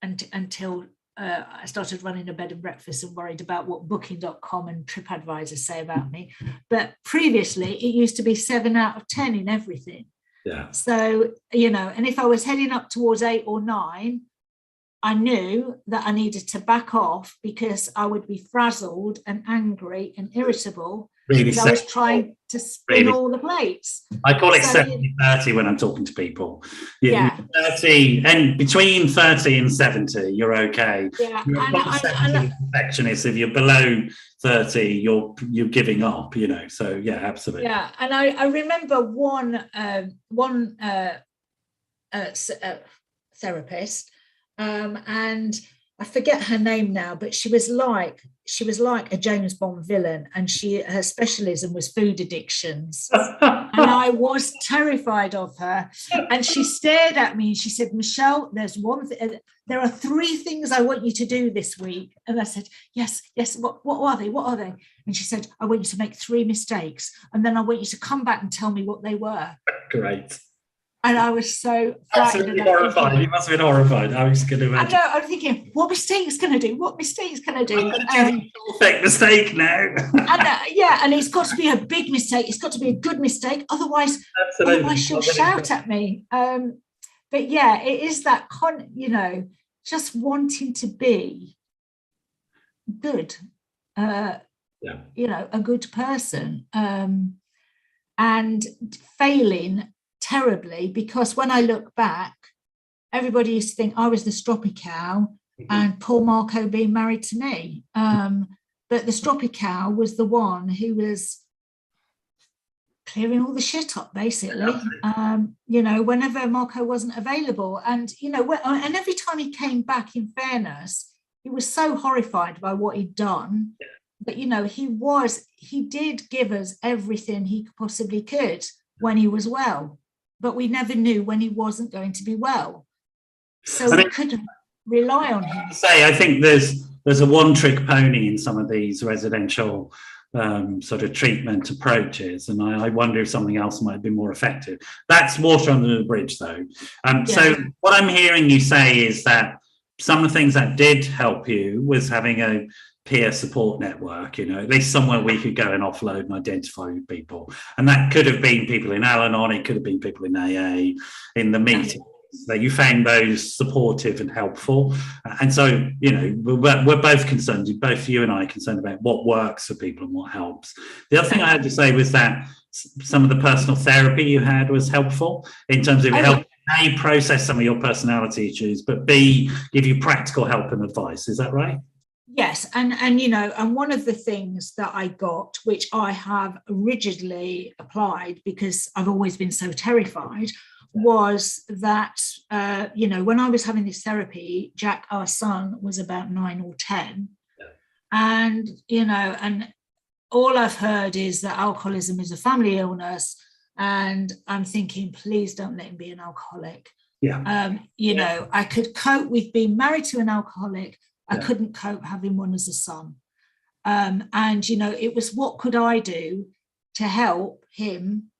until I started running a bed and breakfast and worried about what booking.com and TripAdvisor say about me. But previously it used to be 7 out of 10 in everything. Yeah. So, and if I was heading up towards 8 or 9, I knew that I needed to back off because I would be frazzled and angry and irritable. Really, I was trying to spin all the plates. I call it 70-30 when I'm talking to people. Yeah. 30 and between 30 and 70, you're okay. Yeah. You're above 70 perfectionist. If you're below 30, you're giving up. So yeah, absolutely. Yeah, and I remember one therapist, and I forget her name now, but she was like a James Bond villain, and her specialism was food addictions. And I was terrified of her. And she stared at me and she said, "Michelle, there are 3 things I want you to do this week." And I said, yes. What are they? What are they? And she said, "I want you to make 3 mistakes. And then I want you to come back and tell me what they were." Great. And I was so absolutely horrified. You must have been horrified. I was going to imagine. I was thinking, what mistakes can I do? What mistakes can I do? Perfect mistake now. And it's got to be a big mistake. It's got to be a good mistake. Otherwise she'll shout at me. But yeah, it is that just wanting to be good. A good person, and failing terribly, because when I look back, everybody used to think I was the stroppy cow, and poor Marco being married to me. But the stroppy cow was the one who was clearing all the shit up, basically. Whenever Marco wasn't available, and and every time he came back, in fairness, he was so horrified by what he'd done. But he did give us everything he possibly could when he was well. But we never knew when he wasn't going to be well, so we couldn't rely on him. I think there's a one-trick pony in some of these residential sort of treatment approaches, and I wonder if something else might be more effective. That's water under the bridge, though. So what I'm hearing you say is that some of the things that did help you was having a peer support network, at least somewhere we could go and offload and identify with people. And that could have been people in Al-Anon, it could have been people in AA, in the meetings, that you found those supportive and helpful. And so, we're both concerned, both you and I are concerned about what works for people and what helps. The other thing I had to say was that some of the personal therapy you had was helpful in terms of helping A, process some of your personality issues, but B, give you practical help and advice. Is that right? Yes, and one of the things that I got, which I have rigidly applied because I've always been so terrified, was that when I was having this therapy, Jack, our son, was about 9 or 10, and and all I've heard is that alcoholism is a family illness, and I'm thinking, please don't let him be an alcoholic. I could cope with being married to an alcoholic. I couldn't cope having one as a son. And, it was, what could I do to help him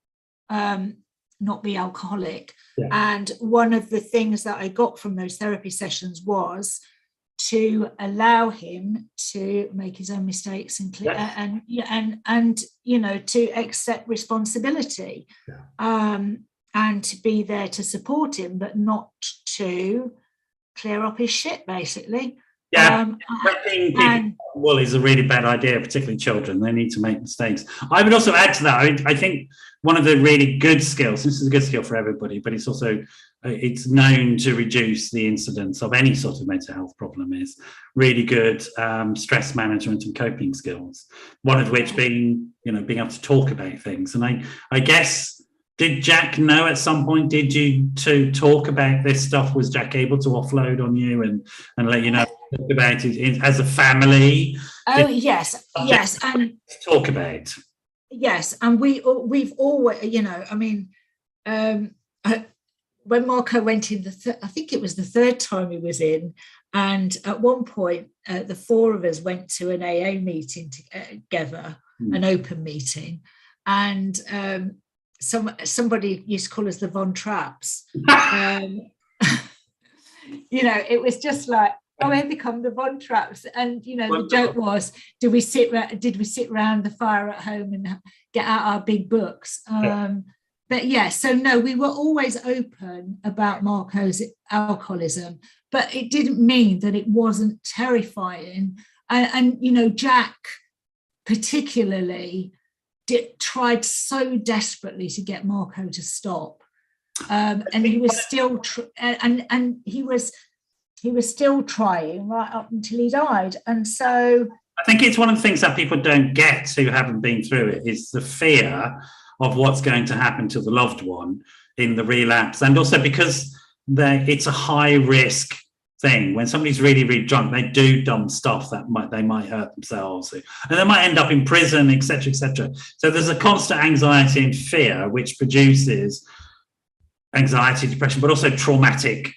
not be alcoholic? And one of the things that I got from those therapy sessions was to allow him to make his own mistakes and to accept responsibility, and to be there to support him, but not to clear up his shit, basically. Letting people is a really bad idea, particularly children. They need to make mistakes. I would also add to that, I think one of the really good skills, this is a good skill for everybody, but it's also, it's known to reduce the incidence of any sort of mental health problem, is really good stress management and coping skills. One of which being, being able to talk about things. And I guess, did Jack know at some point, did you to talk about this stuff? Was Jack able to offload on you and let you know about it as a family? Yes, and talk about. Yes, and we've always, when Marco went in I think it was the 3rd time he was in, and at one point the 4 of us went to an AA meeting together, an open meeting, and somebody used to call us the Von Trapps. It was just like, oh, here they come, the Von Trapps. And the joke was, did we sit around the fire at home and get out our big books? But so no, we were always open about Marco's alcoholism, but it didn't mean that it wasn't terrifying. And Jack particularly tried so desperately to get Marco to stop, and he was still he was still trying right up until he died. And so I think it's one of the things that people don't get who haven't been through it, is the fear of what's going to happen to the loved one in the relapse. And also because it's a high risk thing. When somebody's really, really drunk, they do dumb stuff that they might hurt themselves, and they might end up in prison, etc., etc. So there's a constant anxiety and fear, which produces anxiety, depression, but also traumatic,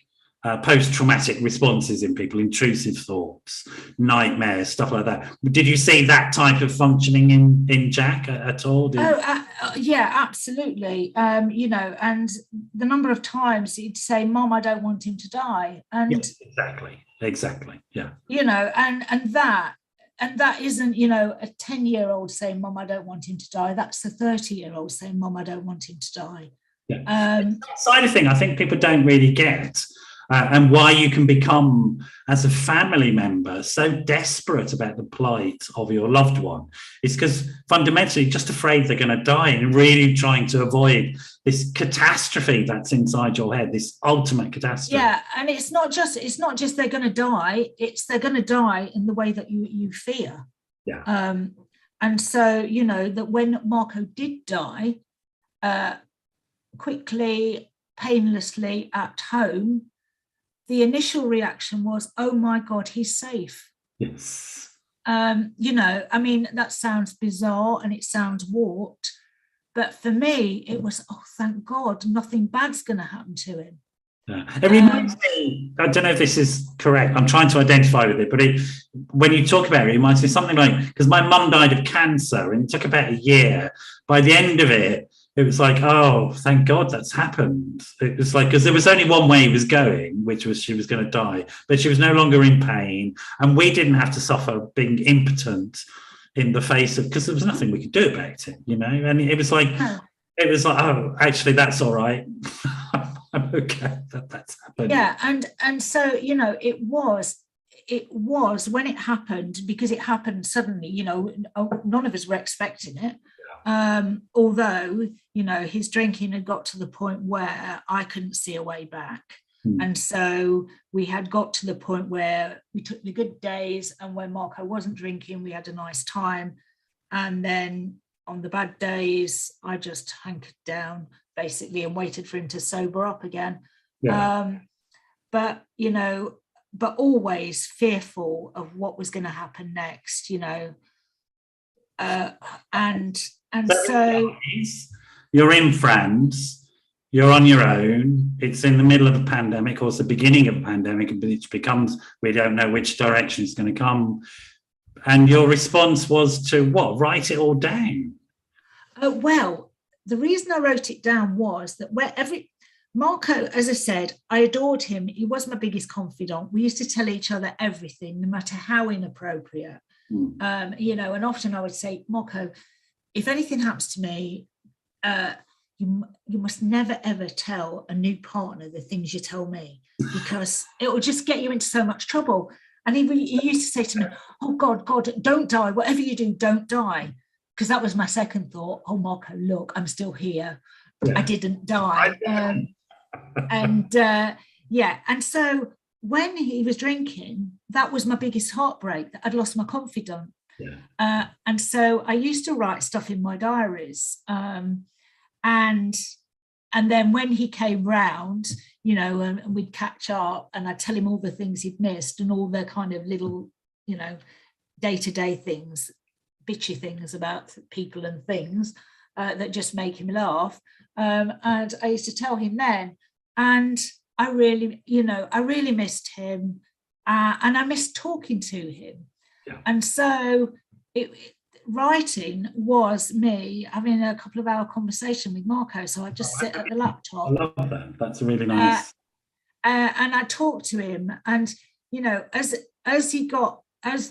post-traumatic responses in people, intrusive thoughts, nightmares, stuff like that. Did you see that type of functioning in Jack at all? Yeah, absolutely. And the number of times he'd say, "Mom, I don't want him to die," and yes, exactly, yeah. And that isn't, a 10-year-old saying, "Mom, I don't want him to die." That's the 30-year-old saying, "Mom, I don't want him to die." Yeah. Side of thing I think people don't really get, and why you can become, as a family member, so desperate about the plight of your loved one, is because fundamentally just afraid they're going to die and really trying to avoid this catastrophe that's inside your head, this ultimate catastrophe. Yeah, and it's not just they're going to die; it's they're going to die in the way that you fear. Yeah. And so that when Marco did die, quickly, painlessly at home, the initial reaction was, "Oh my God, he's safe." Yes. That sounds bizarre and it sounds warped, but for me, it was, "Oh, thank God, nothing bad's going to happen to him." Yeah. It reminds me, I don't know if this is correct, I'm trying to identify with it, but when you talk about it, it reminds me something like, because my mum died of cancer and it took about a year. By the end of it was like, oh, thank God that's happened. It was like, because there was only one way it was going, which was she was going to die, but she was no longer in pain. And we didn't have to suffer being impotent in the face of, because there was nothing we could do about it, And it was like, oh, actually, that's all right. I'm okay that's happened. Yeah, and so it was when it happened, because it happened suddenly. None of us were expecting it. Although his drinking had got to the point where I couldn't see a way back, and so we had got to the point where we took the good days, and when Marco wasn't drinking, we had a nice time, and then on the bad days, I just hunkered down basically and waited for him to sober up again. Yeah. But always fearful of what was going to happen next, and so you're in France, you're on your own, it's in the middle of a pandemic, or it's the beginning of a pandemic, which becomes, we don't know which direction it's going to come, and your response was to what? Write it all down? Well, the reason I wrote it down was that Marco, as I said, I adored him. He was my biggest confidant. We used to tell each other everything, no matter how inappropriate. And often I would say, "Marco, if anything happens to me, you must never, ever tell a new partner the things you tell me, because it will just get you into so much trouble." And he used to say to me, "Oh, God, don't die. Whatever you do, don't die." Because that was my second thought. "Oh, Marco, look, I'm still here. I didn't die." And so when he was drinking, that was my biggest heartbreak, that I'd lost my confidant. And so I used to write stuff in my diaries, and then when he came round, and we'd catch up, and I'd tell him all the things he'd missed and all the kind of little, day-to-day things, bitchy things about people and things that just make him laugh. And I used to tell him then, and I really missed him, and I missed talking to him. And so writing was me having a couple of hour conversation with Marco. So I just sit at the laptop. I love that. That's really nice. And I talked to him, and as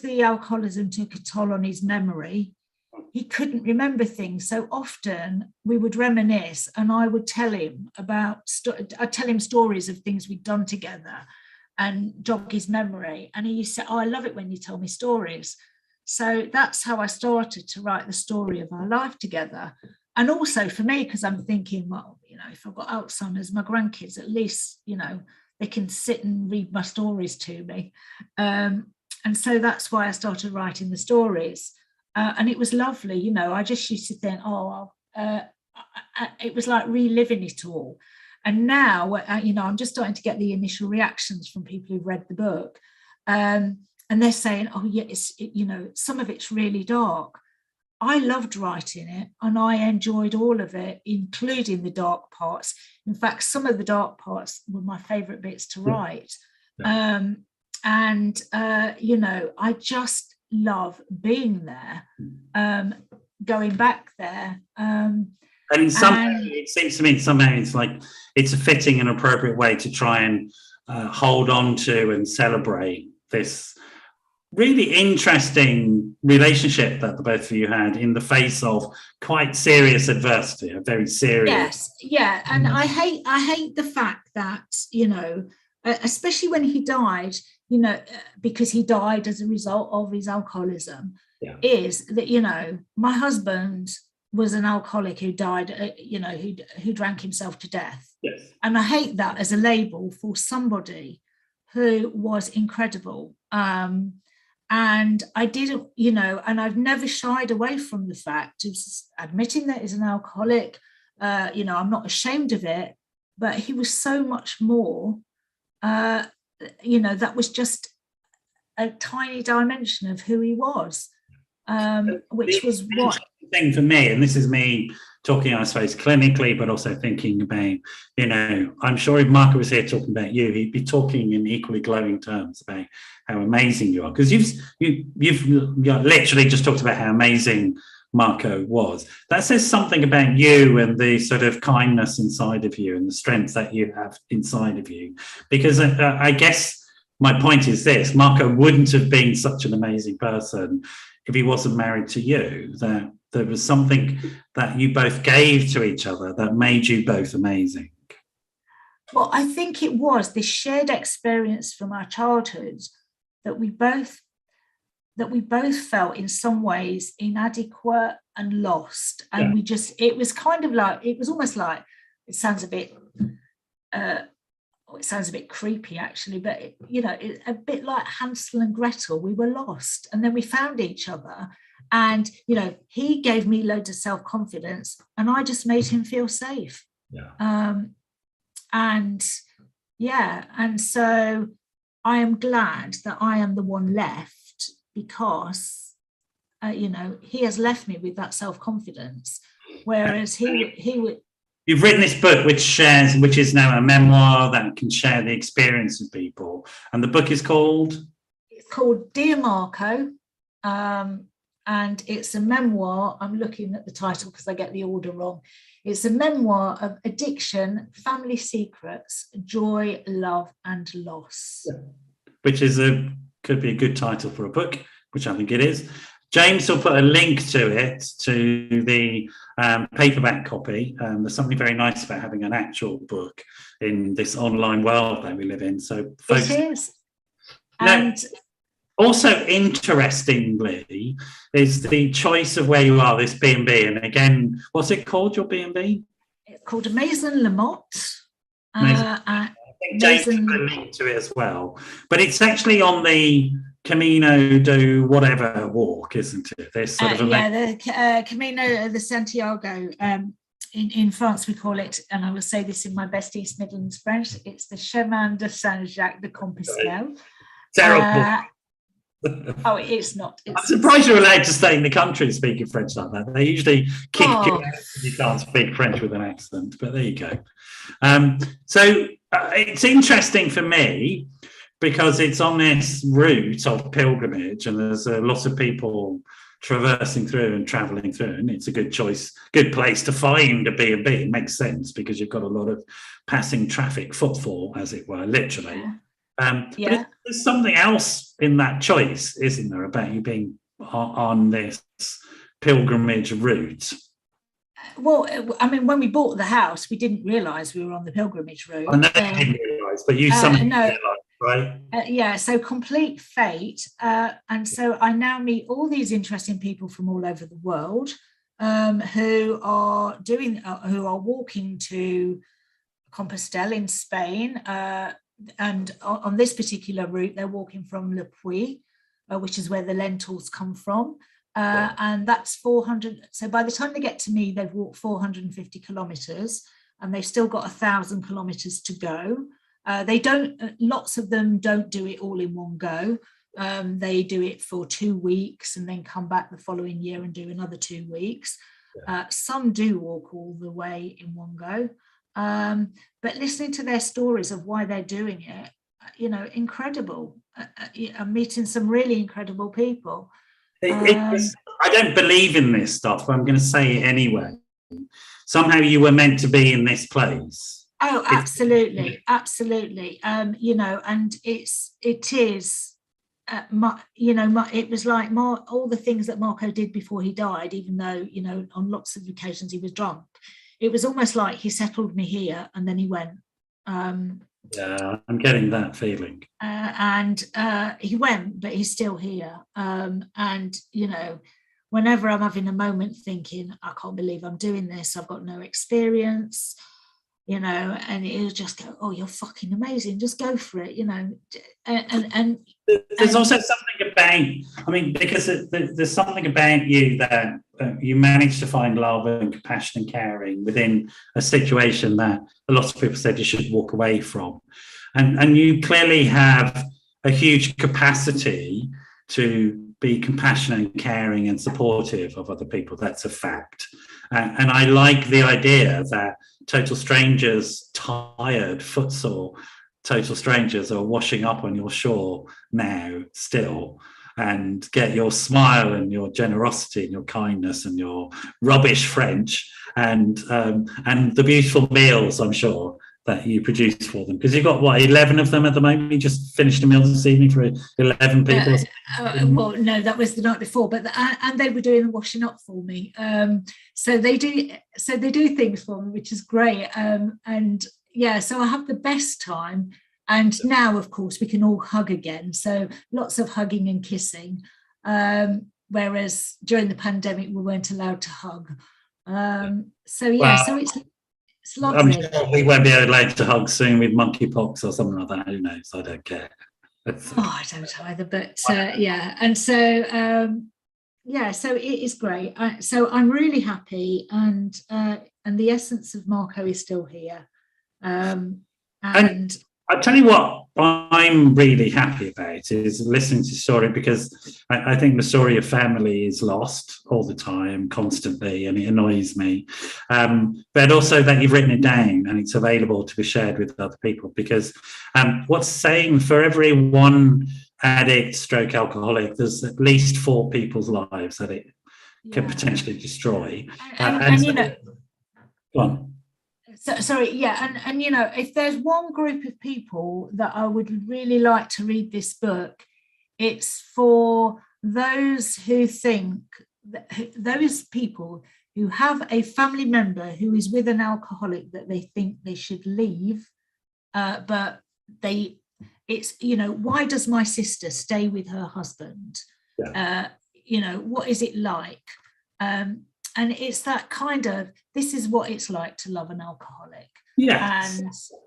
the alcoholism took a toll on his memory, he couldn't remember things. So often we would reminisce, and I would tell him I'd tell him stories of things we'd done together and jog his memory. And he used to say, "Oh, I love it when you tell me stories." So that's how I started to write the story of our life together. And also for me, because I'm thinking, well, if I've got Alzheimer's, my grandkids, at least, they can sit and read my stories to me. And so that's why I started writing the stories. And it was lovely, I just used to think, it was like reliving it all. And now, I'm just starting to get the initial reactions from people who've read the book. And they're saying, oh, yeah, some of it's really dark. I loved writing it and I enjoyed all of it, including the dark parts. In fact, some of the dark parts were my favorite bits to write. Yeah. I just love being there, going back there. And in some ways, it seems to me, in some ways, like it's a fitting and appropriate way to try and hold on to and celebrate this really interesting relationship that the both of you had in the face of quite serious adversity, a very serious. Yes, yeah, and I hate the fact that, especially when he died, because he died as a result of his alcoholism, is that, my husband was an alcoholic who died, who drank himself to death. Yes. And I hate that as a label for somebody who was incredible. And I didn't, and I've never shied away from the fact of admitting that he's an alcoholic. I'm not ashamed of it, but he was so much more. That was just a tiny dimension of who he was, which was what thing for me, and this is me talking, I suppose, clinically, but also thinking about, I'm sure if Marco was here talking about you, he'd be talking in equally glowing terms about how amazing you are, because you've literally just talked about how amazing Marco was. That says something about you and the sort of kindness inside of you and the strength that you have inside of you, because I guess my point is this: Marco wouldn't have been such an amazing person if he wasn't married to you. That there was something that you both gave to each other that made you both amazing. Well, I think it was this shared experience from our childhoods that we both felt in some ways inadequate and lost. And it was kind of like, it was almost like, it sounds a bit creepy actually, but a bit like Hansel and Gretel. We were lost and then we found each other, and he gave me loads of self-confidence and I just made him feel safe. And so I am glad that I am the one left, because he has left me with that self-confidence, whereas he would. You've written this book which is now a memoir that can share the experience of people, and the book is called? It's called Dear Marco, and it's a memoir. I'm looking at the title because I get the order wrong. It's a memoir of addiction, family secrets, joy, love, and loss. Yeah. Which could be a good title for a book, which I think it is. James will put a link to it, to the paperback copy. There's something very nice about having an actual book in this online world that we live in. So, folks, it is. And also, interestingly, is the choice of where you are, this B&B. And again, what's it called, your B&B? It's called Maison Lamotte. I think James put a link to it as well. But it's actually on the Camino do whatever walk, isn't it? There's sort of the Camino de Santiago. In France, we call it, and I will say this in my best East Midlands French, it's the Showman de Saint-Jacques de Compostelle. Terrible. Oh, it's not. I'm surprised you're allowed to stay in the country speaking French like that. They usually kick you out if you can't speak French with an accent, but there you go. So it's interesting for me because it's on this route of pilgrimage, and there's a lot of people traversing through and traveling through, and it's a good place to find a B&B. It makes sense because you've got a lot of passing traffic, footfall, as it were, literally. But there's something else in that choice, isn't there, about you being on this pilgrimage route? Well, I mean, when we bought the house, we didn't realise we were on the pilgrimage route. I know you didn't realise, but you somehow realised, right? So complete fate. And so I now meet all these interesting people from all over the world who are walking to Compostelle in Spain. And on this particular route, they're walking from Le Puy, which is where the lentils come from. And that's 400. So by the time they get to me, they've walked 450 kilometres. and they've still got 1,000 kilometres to go. They don't. Lots of them don't do it all in one go. They do it for 2 weeks and then come back the following year and do another 2 weeks. Some do walk all the way in one go. But listening to their stories of why they're doing it, incredible. I'm meeting some really incredible people. I don't believe in this stuff, but I'm going to say it anyway. Somehow you were meant to be in this place. Oh, absolutely. And it is. It was like all the things that Marco did before he died, even though, on lots of occasions he was drunk. It was almost like he settled me here and then he went. Yeah, I'm getting that feeling. And he went, but he's still here. Whenever I'm having a moment thinking, I can't believe I'm doing this, I've got no experience, and he'll just go, oh, you're fucking amazing, just go for it, and there's also something about, because there's something about you that you manage to find love and compassion and caring within a situation that a lot of people said you should walk away from, and you clearly have a huge capacity to be compassionate and caring and supportive of other people. That's a fact. And I like the idea that total strangers, tired, footsore, total strangers are washing up on your shore now still, and get your smile and your generosity and your kindness and your rubbish French and the beautiful meals, I'm sure, that you produce for them, because you've got 11 of them at the moment. You just finished a meal this evening for 11 people. Well, no, that was the night before, but and they were doing the washing up for me. So they do things for me, which is great. So I have the best time. And now, of course, we can all hug again. So lots of hugging and kissing. Whereas during the pandemic, we weren't allowed to hug. So it's lovely. I'm sure we won't be allowed to hug soon with monkeypox or something like that. Who knows? I don't care. I don't either. But and so so it is great. So I'm really happy, and the essence of Marco is still here. And I tell you what I'm really happy about is listening to the story, because I think the story of family is lost all the time, constantly, and it annoys me. But also that you've written it down and it's available to be shared with other people, because what's saying, for every one addict stroke alcoholic, there's at least 4 people's lives that it can potentially destroy. Go on. If there's one group of people that I would really like to read this book, it's for those who think those people who have a family member who is with an alcoholic that they think they should leave, but why does my sister stay with her husband? What is it like? And it's that kind of, this is what it's like to love an alcoholic. Yes.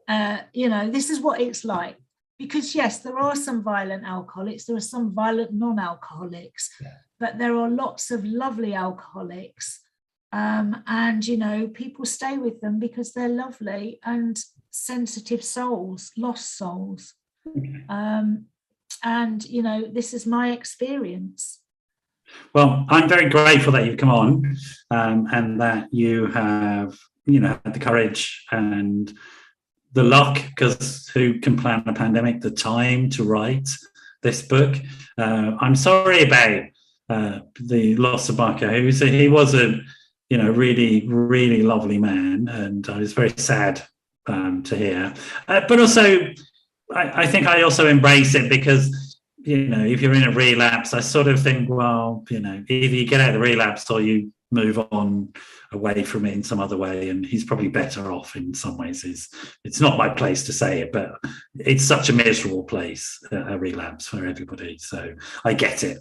And, this is what it's like. Because, yes, there are some violent alcoholics, there are some violent non-alcoholics, but there are lots of lovely alcoholics. And, people stay with them because they're lovely and sensitive souls, lost souls. This is my experience. Well, I'm very grateful that you've come on, and that you have, had the courage and the luck, because who can plan a pandemic, the time to write this book. I'm sorry about the loss of Marco. He was a really, really lovely man, and I was very sad to hear. But also, I think I also embrace it because, if you're in a relapse, I sort of think, well, either you get out of the relapse or you move on away from it in some other way, and he's probably better off in some ways. It's not my place to say it, but it's such a miserable place, a relapse, for everybody. So I get it,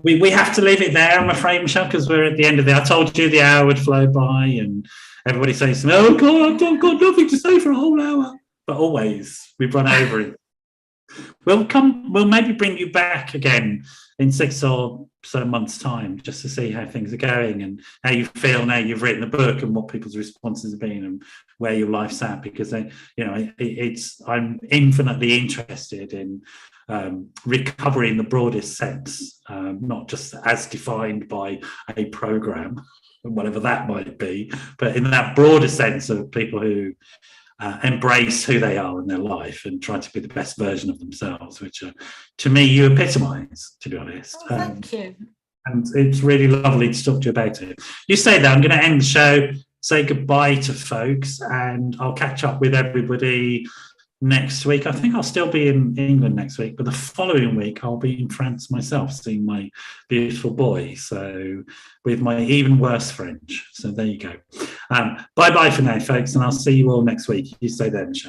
We have to leave it there, I'm afraid, Michelle, because we're at the end of I told you the hour would flow by, and everybody says to me, oh God, I've got nothing to say for a whole hour. But always we've run over it. We'll maybe bring you back again in 6 or sort of month's time, just to see how things are going and how you feel now you've written the book and what people's responses have been and where your life's at, because I'm infinitely interested in recovery in the broadest sense, not just as defined by a program, whatever that might be, but in that broader sense of people who embrace who they are in their life and try to be the best version of themselves, which to me you epitomise, to be honest. Thank you. And it's really lovely to talk to you about it. You say that, I'm going to end the show, say goodbye to folks, and I'll catch up with everybody next week. I think I'll still be in England next week, but the following week I'll be in France myself, seeing my beautiful boy, so with my even worse French. So there you go. Bye-bye for now, folks, and I'll see you all next week. You stay there, Michelle.